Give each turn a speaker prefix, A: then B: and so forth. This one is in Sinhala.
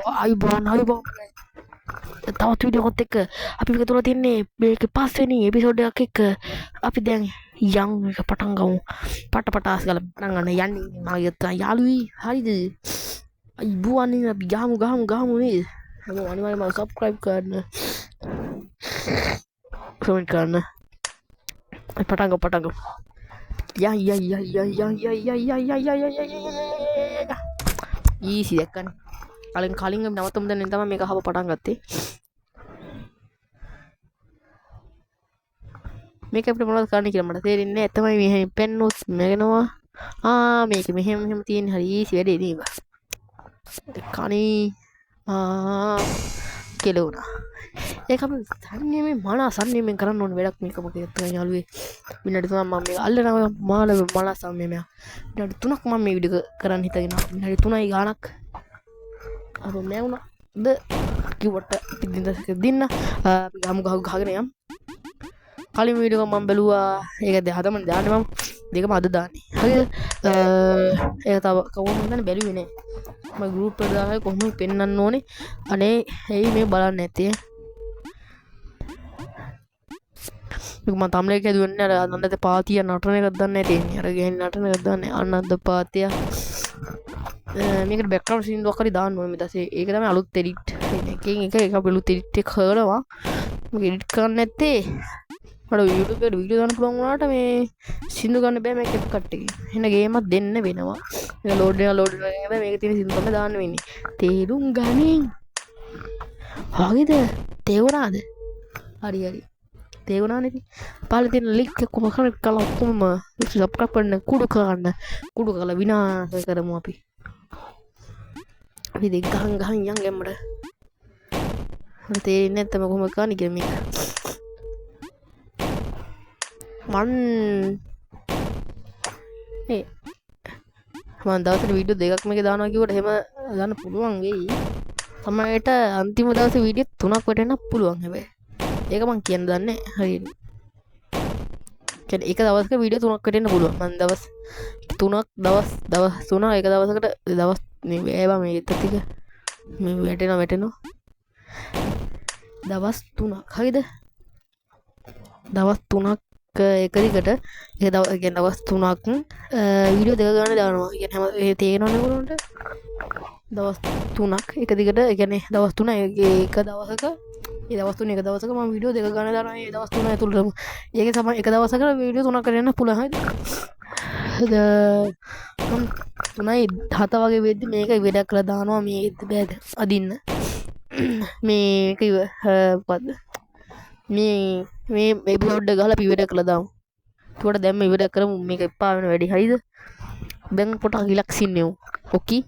A: අයිබෝන් තවත් වීඩියෝ එකක් එක්ක අපි මේක තුල තියන්නේ මේක පස්වෙනි එපිසෝඩ් එකක් එක්ක අපි දැන් යම් එක පටන් ගමු. පටාස් ගාලා පටන් ගන්න යන්නේ මගේ යාළුවී හරිද? අයිබෝන් අපි ගහමු නේද? හැමෝම අනිවාර්යයෙන්ම subscribe කරන්න. comment කරන්න. පටන් ගමු. ඊසි දැක්කනේ. කලින් නවත්තමු දැන් තමයි මේක අහව පටන් ගත්තේ. මේක අපිට මොනවද කරන්න කියලා මට තේරෙන්නේ නැහැ. තමයි මෙහෙම පෙන්නොත් මේකනවා. මේක මෙහෙම තියෙන හරි ඊසි වැඩේ නේද? කණී කෙලුණා. ඒක අපි සම්නියමෙන් සම්නියමෙන් කරන්න ඕන වැඩක් මේක මොකද යාළුවේ. විනාඩි 3ක් මම මේක අල්ලනවා මල සම්නියමය. විනාඩි 3ක් මම මේ වීඩියෝ කරන්න හිතගෙන ආවා. විනාඩි 3යි ගාණක් අර මෑවුණාද කිව්වට දින්න අපි ගහගෙන යම්. කලින් වීඩියෝ එක මම බැලුවා. ඒක හදම දාන්නේ මම දෙකම අද දාන්නේ. හරිද? ඒක තව කවුරුම දන්නේ බැලුවේ නෑ. මම ගෲප් එකට දාලා කොහොමද පෙන්වන්න ඕනේ. අනේ එයි මේ බලන්න නැත්තේ. මම තම්ලේක දුවන්නේ අර අනන්ද පාතිය නටන එකක් දන්නේ නැහැ තියෙන්නේ. අර ගෙහින් නටන එකක් දන්නේ අනන්ද පාතිය. මේකට බෑග්ග්‍රවුන්ඩ් සීන් එකක් හරි දාන්න ඕනේ. ඊට පස්සේ ඒක තමයි අලුත් එඩිට් එකකින් එක අලුත් එඩිට් එක කරනවා. මම එඩිට් කරන්නේ නැත්තේ මට YouTube එකට වීඩියෝ දාන්න පුළුවන් වුණාට මේ සින්දු ගන්න බෑ මේ CapCut එකේ. එහෙනම් ගේමක් දෙන්න වෙනවා. මේක ලෝඩ් වෙනවා මේක තියෙන සින්දු තමයි දාන්න වෙන්නේ. තේරුම් ගනින්. හරිද? තේරුණාද? හරි. තේරුණානේ. පාලේ තියෙන ලින්ක් එක කොහොම කරලා ඔක්කොම subscribe කරන්න කුඩු කරලා විනාශ කරමු අපි. අපි දෙක ගහන් යන් ගැම්මඩ. මට තේරෙන්නේ නැත්නම් කොහොම කරන්නේ කියලා මේක. මම දවසට වීඩියෝ දෙකක් මේක දානවා කිව්වට එහෙම දාන්න පුළුවන් වෙයි. සමහරවිට අන්තිම දවසේ වීඩියෝ 3ක් වටෙන්න පුළුවන් හැබැයි. ඒක මං කියන්න දන්නේ හරියට. කියන්නේ එක දවසක වීඩියෝ 3ක් වටෙන්න පුළුවන්. මං දවස් 3ක් දවස් 3 එක දවසකට දවස් මේ ඒවා මේ ටික මේ වැටෙනවා. දවස් 3ක් හරිද? දවස් 3ක් එක දිගට දවස් 3ක් වීඩියෝ දෙක ගන්න දානවා. කියන්නේ හැම ඒ තේරෙනවනේ ඔයගොල්ලන්ට. දවස් 3ක් එක දිගට කියන්නේ දවස් 3 එක දවසක ඒ දවස් 3 එක දවසක මම වීඩියෝ දෙක ගන්න දානවා. ඒ දවස් 3 ඇතුළතම. ඒකේ තමයි එක දවසක වීඩියෝ 3ක් කරන්න පුළුවන්. හරිද? මම 3යි 7 වගේ වෙද්දි මේක වැඩක් කරලා දානවා. මේ බෑද අදින්න. මේක මොකද්ද? මේ එපිසෝඩ් එක ගහලා අපි ඉවර කළා දාමු. ඒකට දැන් මේ ඉවර කරමු. මේක එපා වෙන වැඩි. හරිද? දැන් පොඩක් රිලැක්ස් ඉන්නෙමු. ඕකේ.